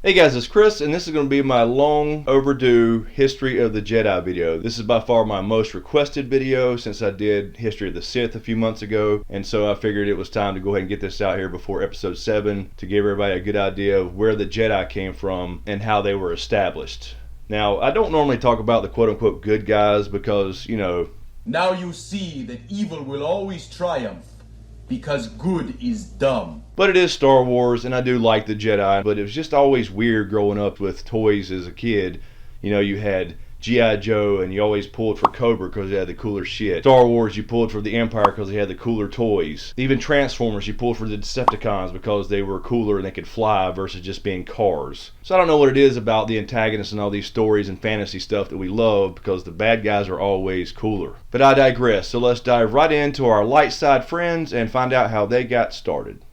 Hey guys, it's Chris, and this is going to be my long overdue History of the Jedi video. This is by far my most requested video since I did History of the Sith a few months ago, and so I figured it was time to go ahead and get this out here before episode 7 to give everybody a good idea of where the Jedi came from and how they were established. Now, I don't normally talk about the quote-unquote good guys because, Now you see that evil will always triumph, because good is dumb. But it is Star Wars, and I do like the Jedi, but it was just always weird growing up with toys as a kid. You had G.I. Joe, and you always pulled for Cobra because they had the cooler shit. Star Wars, you pulled for the Empire because they had the cooler toys. Even Transformers, you pulled for the Decepticons because they were cooler and they could fly versus just being cars. So I don't know what it is about the antagonists and all these stories and fantasy stuff that we love because the bad guys are always cooler. But I digress, so let's dive right into our light side friends and find out how they got started.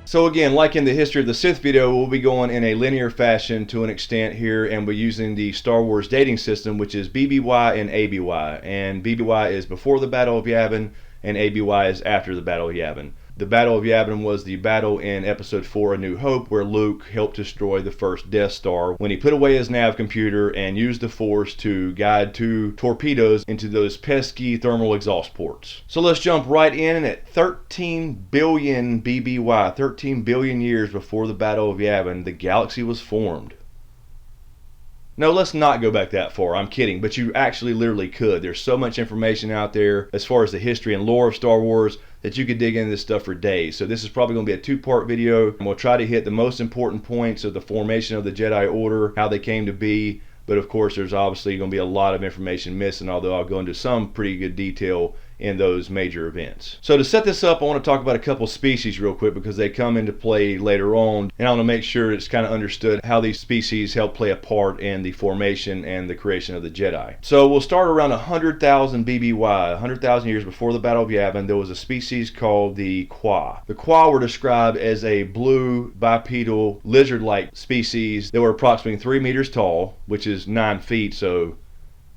So again, like in the History of the Sith video, we'll be going in a linear fashion to an extent here, and we're using the Star Wars dating system, which is BBY and ABY. And BBY is before the Battle of Yavin, and ABY is after the Battle of Yavin. The Battle of Yavin was the battle in Episode 4, A New Hope, where Luke helped destroy the first Death Star when he put away his nav computer and used the Force to guide 2 torpedoes into those pesky thermal exhaust ports. So let's jump right in at 13 billion BBY, 13 billion years before the Battle of Yavin, the galaxy was formed. No, let's not go back that far. I'm kidding, but you actually literally could. There's so much information out there as far as the history and lore of Star Wars that you could dig into this stuff for days. So this is probably going to be a 2-part video, and we'll try to hit the most important points of the formation of the Jedi Order, how they came to be, but of course there's obviously going to be a lot of information missing, although I'll go into some pretty good detail in those major events. So to set this up, I want to talk about a couple species real quick because they come into play later on, and I want to make sure it's kind of understood how these species help play a part in the formation and the creation of the Jedi. So we'll start around 100,000 BBY, 100,000 years before the Battle of Yavin. There was a species called the Qua. The Qua were described as a blue bipedal lizard-like species that were approximately 3 meters tall, which is 9 feet, so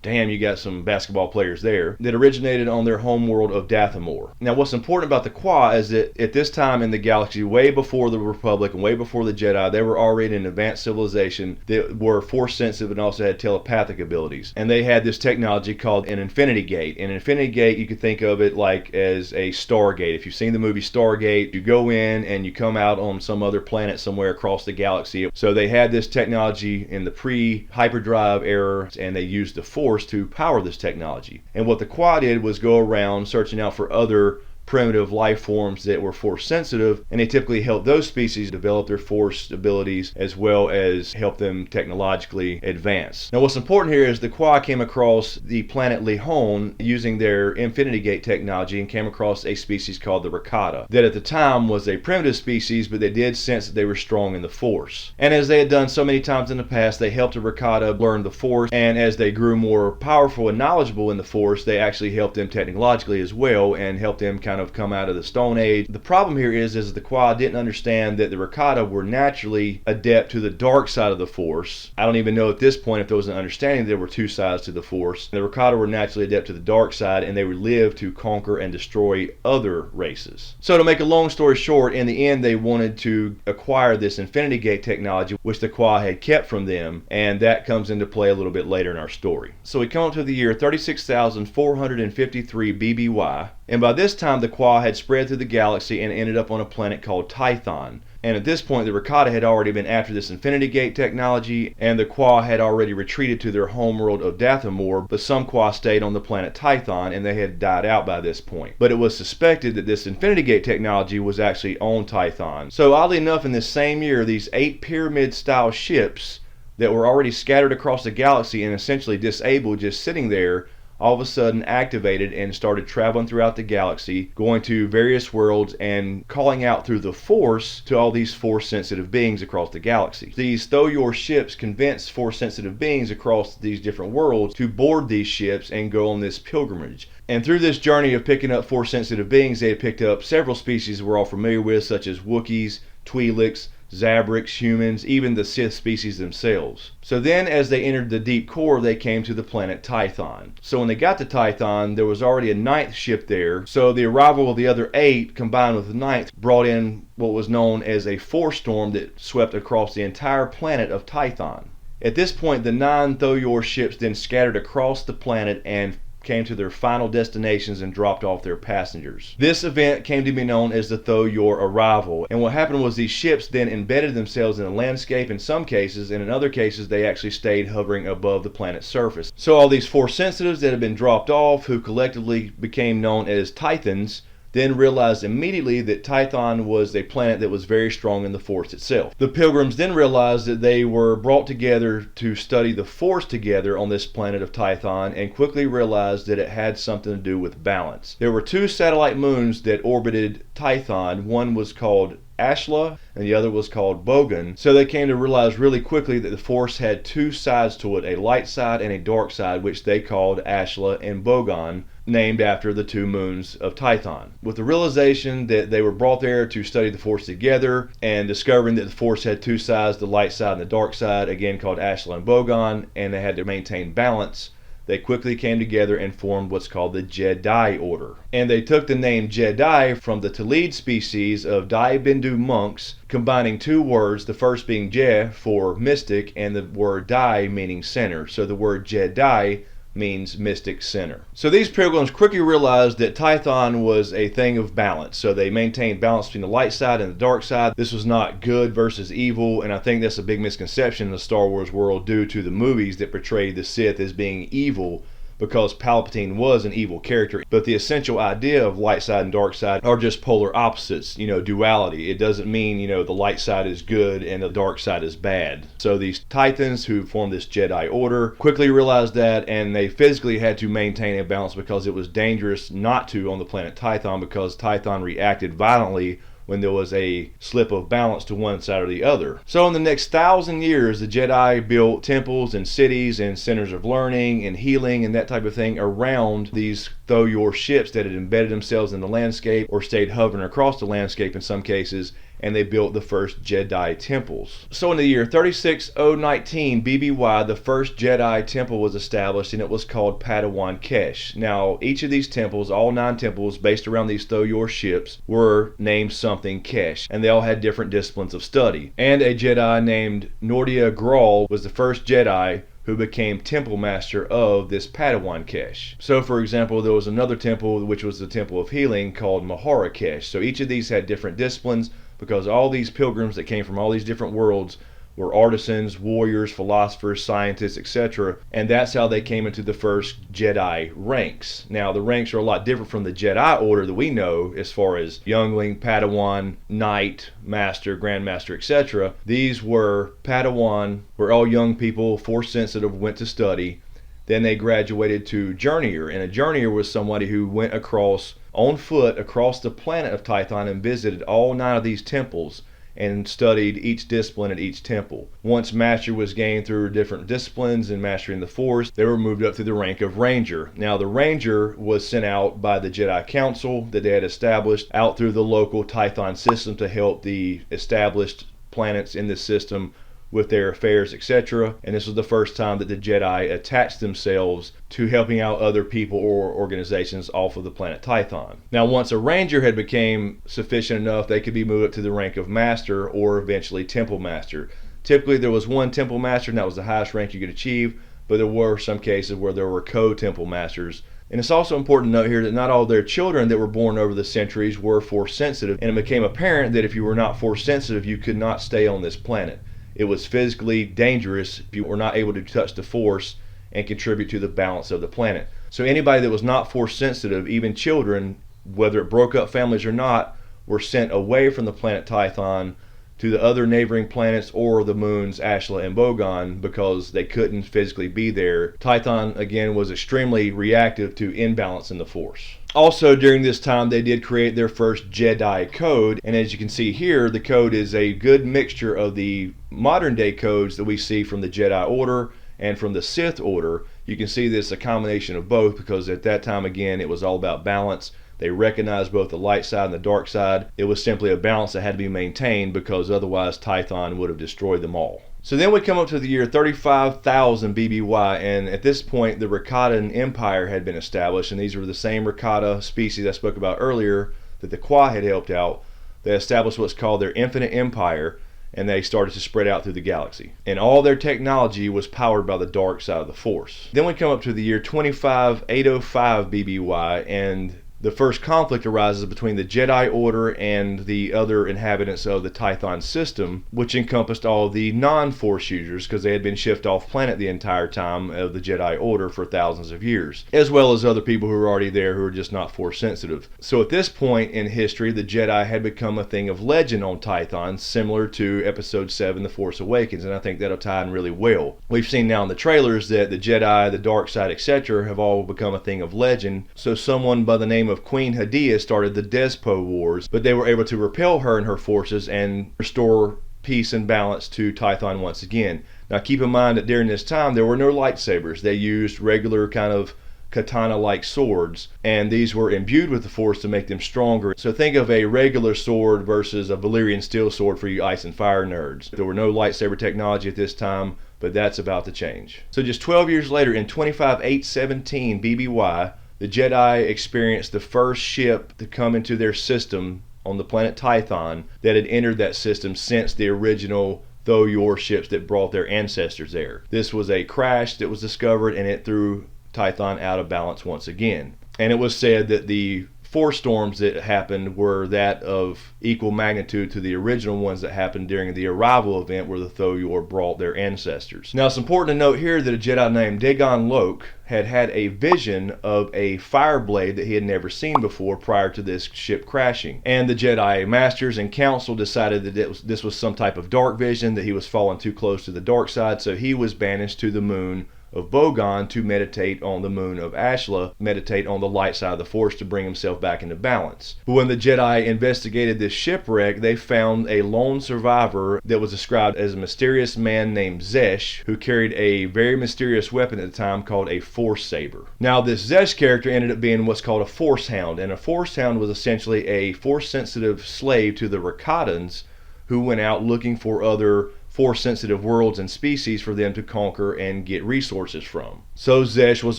damn, you got some basketball players there, that originated on their home world of Dathomir. Now, what's important about the Qua is that at this time in the galaxy, way before the Republic and way before the Jedi, they were already an advanced civilization that were force sensitive and also had telepathic abilities. And they had this technology called an Infinity Gate. An Infinity Gate, you could think of it like as a Stargate. If you've seen the movie Stargate, you go in and you come out on some other planet somewhere across the galaxy. So they had this technology in the pre-hyperdrive era, and they used the Force to power this technology. And what the Qua did was go around searching out for other primitive life forms that were force sensitive, and they typically help those species develop their force abilities as well as help them technologically advance. Now what's important here is the Qua came across the planet Lihon using their Infinity Gate technology and came across a species called the Rakata that at the time was a primitive species, but they did sense that they were strong in the force. And as they had done so many times in the past, they helped the Rakata learn the force, and as they grew more powerful and knowledgeable in the force, they actually helped them technologically as well and helped them kind of come out of the Stone Age. The problem here is the Qua didn't understand that the Rakata were naturally adept to the dark side of the Force. I don't even know at this point if there was an understanding that there were 2 sides to the Force. The Rakata were naturally adept to the dark side, and they would live to conquer and destroy other races. So to make a long story short, in the end they wanted to acquire this Infinity Gate technology, which the Qua had kept from them, and that comes into play a little bit later in our story. So we come up to the year 36,453 BBY, and by this time the Qua had spread through the galaxy and ended up on a planet called Tython. And at this point the Rakata had already been after this Infinity Gate technology, and the Qua had already retreated to their homeworld of Dathomir, but some Qua stayed on the planet Tython and they had died out by this point. But it was suspected that this Infinity Gate technology was actually on Tython. So oddly enough, in this same year, these 8 pyramid style ships that were already scattered across the galaxy and essentially disabled, just sitting there, all of a sudden activated and started traveling throughout the galaxy, going to various worlds and calling out through the Force to all these Force-sensitive beings across the galaxy. These Throw-Your ships convinced Force-sensitive beings across these different worlds to board these ships and go on this pilgrimage. And through this journey of picking up Force-sensitive beings, they had picked up several species we're all familiar with, such as Wookiees, Twi'leks, Zabraks, humans, even the Sith species themselves. So then as they entered the deep core, they came to the planet Tython. So when they got to Tython, there was already a 9th ship there. So the arrival of the other 8 combined with the 9th brought in what was known as a force storm that swept across the entire planet of Tython. At this point, the 9 Thoyor ships then scattered across the planet and came to their final destinations and dropped off their passengers. This event came to be known as the Thoyor arrival, and what happened was these ships then embedded themselves in the landscape in some cases, and in other cases they actually stayed hovering above the planet's surface. So all these Force sensitives that had been dropped off, who collectively became known as Tythons, then realized immediately that Tython was a planet that was very strong in the Force itself. The Pilgrims then realized that they were brought together to study the Force together on this planet of Tython, and quickly realized that it had something to do with balance. There were 2 satellite moons that orbited Tython. One was called Ashla and the other was called Bogan. So they came to realize really quickly that the Force had 2 sides to it, a light side and a dark side, which they called Ashla and Bogan, named after the 2 moons of Tython. With the realization that they were brought there to study the Force together, and discovering that the Force had 2 sides, the light side and the dark side, again called Ashla and Bogan, and they had to maintain balance, they quickly came together and formed what's called the Jedi Order. And they took the name Jedi from the Talid species of Dai Bindu monks, combining 2 words, the first being Je for mystic, and the word Dai meaning center. So the word Jedi means mystic center. So these pilgrims quickly realized that Tython was a thing of balance. So they maintained balance between the light side and the dark side. This was not good versus evil, and I think that's a big misconception in the Star Wars world due to the movies that portrayed the Sith as being evil, because Palpatine was an evil character. But the essential idea of light side and dark side are just polar opposites, duality. It doesn't mean, the light side is good and the dark side is bad. So these Tythons who formed this Jedi Order quickly realized that, and they physically had to maintain a balance because it was dangerous not to on the planet Tython, because Tython reacted violently when there was a slip of balance to one side or the other. So in the next 1,000 years, the Jedi built temples and cities and centers of learning and healing and that type of thing around these Thoyor ships that had embedded themselves in the landscape or stayed hovering across the landscape in some cases, and they built the first Jedi temples. So in the year 36019 BBY, the first Jedi temple was established, and it was called Padawan Kesh. Now, each of these temples, all 9 temples based around these Thoyor ships, were named something Kesh, and they all had different disciplines of study. And a Jedi named Nordia Grawl was the first Jedi who became temple master of this Padawan Kesh. So for example, there was another temple which was the Temple of Healing called Mahara Kesh. So each of these had different disciplines, because all these pilgrims that came from all these different worlds were artisans, warriors, philosophers, scientists, etc. And that's how they came into the first Jedi ranks. Now, the ranks are a lot different from the Jedi Order that we know, as far as youngling, Padawan, Knight, Master, Grandmaster, etc. These were Padawan, where all young people, Force sensitive, went to study. Then they graduated to Journeyer, and a Journeyer was somebody who went across on foot across the planet of Tython and visited all 9 of these temples and studied each discipline at each temple. Once mastery was gained through different disciplines and mastering the Force, they were moved up through the rank of Ranger. Now the Ranger was sent out by the Jedi Council that they had established out through the local Tython system to help the established planets in this system with their affairs, etc. And this was the first time that the Jedi attached themselves to helping out other people or organizations off of the planet Tython. Now, once a Ranger had became sufficient enough, they could be moved up to the rank of Master or eventually Temple Master. Typically, there was one Temple Master, and that was the highest rank you could achieve, but there were some cases where there were co-Temple Masters. And it's also important to note here that not all their children that were born over the centuries were Force sensitive, and it became apparent that if you were not Force sensitive, you could not stay on this planet. It was physically dangerous if you were not able to touch the Force and contribute to the balance of the planet. So anybody that was not Force sensitive, even children, whether it broke up families or not, were sent away from the planet Tython to the other neighboring planets or the moons Ashla and Bogan, because they couldn't physically be there. Tython, again, was extremely reactive to imbalance in the Force. Also, during this time, they did create their first Jedi code, and as you can see here, the code is a good mixture of the modern day codes that we see from the Jedi Order and from the Sith Order. You can see this a combination of both, because at that time, again, it was all about balance. They recognized both the light side and the dark side. It was simply a balance that had to be maintained, because otherwise Tython would have destroyed them all. So then we come up to the year 35,000 BBY, and at this point the Rakatan Empire had been established, and these were the same Rakata species I spoke about earlier that the Kwa had helped out. They established what's called their Infinite Empire, and they started to spread out through the galaxy. And all their technology was powered by the dark side of the Force. Then we come up to the year 25,805 BBY, and the first conflict arises between the Jedi Order and the other inhabitants of the Tython system, which encompassed all the non-Force users, because they had been shipped off planet the entire time of the Jedi Order for thousands of years, as well as other people who were already there who were just not Force sensitive. So at this point in history, the Jedi had become a thing of legend on Tython, similar to Episode 7, The Force Awakens, and I think that'll tie in really well. We've seen now in the trailers that the Jedi, the dark side, etc. have all become a thing of legend, so someone by the name of Queen Hadia started the Despo Wars, but they were able to repel her and her forces and restore peace and balance to Tython once again. Now keep in mind that during this time there were no lightsabers. They used regular kind of katana-like swords, and these were imbued with the Force to make them stronger. So think of a regular sword versus a Valyrian steel sword for you ice and fire nerds. There were no lightsaber technology at this time, but that's about to change. So just 12 years later, in 25,817 BBY, the Jedi experienced the first ship to come into their system on the planet Tython that had entered that system since the original Thoyor ships that brought their ancestors there. This was a crash that was discovered, and it threw Tython out of balance once again. And it was said that the Force storms that happened were that of equal magnitude to the original ones that happened during the arrival event where the Thoyor brought their ancestors. Now it's important to note here that a Jedi named Dagon Loch had had a vision of a fire blade that he had never seen before prior to this ship crashing. And the Jedi Masters and Council decided that this was some type of dark vision, that he was falling too close to the dark side, so he was banished to the moon of Bogon to meditate on the moon of Ashla, meditate on the light side of the Force to bring himself back into balance. But when the Jedi investigated this shipwreck, they found a lone survivor that was described as a mysterious man named Zesh, who carried a very mysterious weapon at the time called a Force Saber. Now this Zesh character ended up being what's called a Force Hound, and a Force Hound was essentially a Force-sensitive slave to the Rakatans who went out looking for other Force-sensitive worlds and species for them to conquer and get resources from. So Zesh was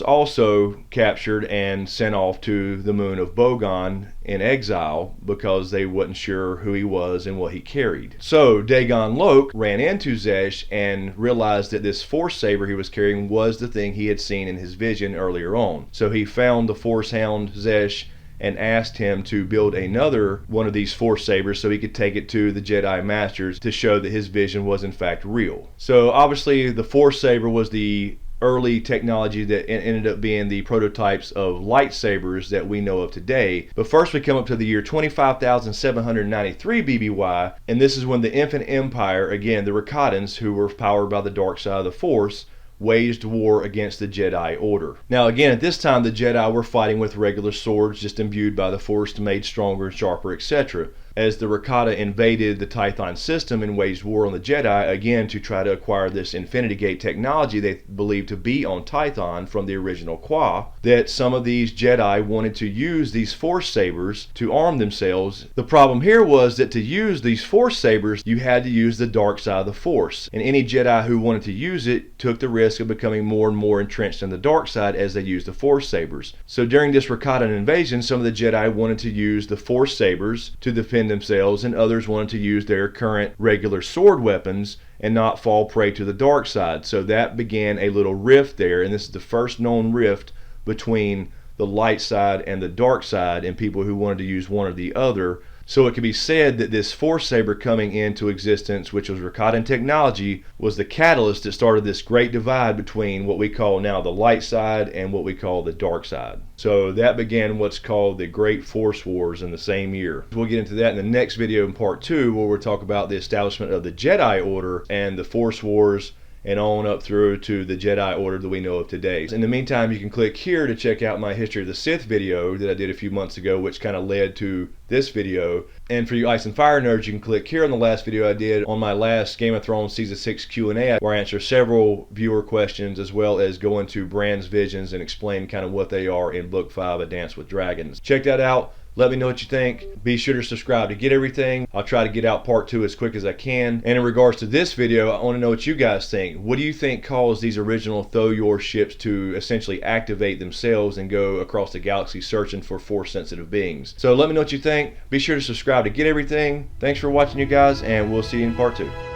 also captured and sent off to the moon of Bogon in exile because they wasn't sure who he was and what he carried. So Dagon Loch ran into Zesh and realized that this Force Saber he was carrying was the thing he had seen in his vision earlier on. So he found the Force Hound Zesh and asked him to build another one of these Force Sabers so he could take it to the Jedi Masters to show that his vision was in fact real. So obviously the Force Saber was the early technology that ended up being the prototypes of lightsabers that we know of today. But first we come up to the year 25,793 BBY, and this is when the Infinite Empire, again the Rakatans, who were powered by the dark side of the Force, waged war against the Jedi Order. Now again, at this time the Jedi were fighting with regular swords just imbued by the Force, made stronger and sharper, etc. As the Rakata invaded the Tython system and waged war on the Jedi, again to try to acquire this Infinity Gate technology they believed to be on Tython from the original Kwa, that some of these Jedi wanted to use these Force Sabers to arm themselves. The problem here was that to use these Force Sabers, you had to use the dark side of the Force, and any Jedi who wanted to use it took the risk of becoming more and more entrenched in the dark side as they used the Force Sabers. So during this Rakatan invasion, some of the Jedi wanted to use the Force Sabers to defend themselves, and others wanted to use their current regular sword weapons and not fall prey to the dark side. So that began a little rift there, and this is the first known rift between the light side and the dark side and people who wanted to use one or the other. So it could be said that this Force Saber coming into existence, which was Rakatan technology, was the catalyst that started this great divide between what we call now the light side and what we call the dark side. So that began what's called the Great Force Wars in the same year. We'll get into that in the next video in part 2, where we'll talk about the establishment of the Jedi Order and the Force Wars and on up through to the Jedi Order that we know of today. In the meantime, you can click here to check out my History of the Sith video that I did a few months ago, which kind of led to this video. And for you Ice and Fire nerds, you can click here on the last video I did on my last Game of Thrones Season 6 Q&A, where I answer several viewer questions as well as go into Bran's visions and explain kind of what they are in Book 5, A Dance with Dragons. Check that out. Let me know what you think. Be sure to subscribe to get everything. I'll try to get out part 2 as quick as I can. And in regards to this video, I want to know what you guys think. What do you think caused these original Thoyor ships to essentially activate themselves and go across the galaxy searching for Force-sensitive beings? So let me know what you think. Be sure to subscribe to get everything. Thanks for watching, you guys, and we'll see you in part 2.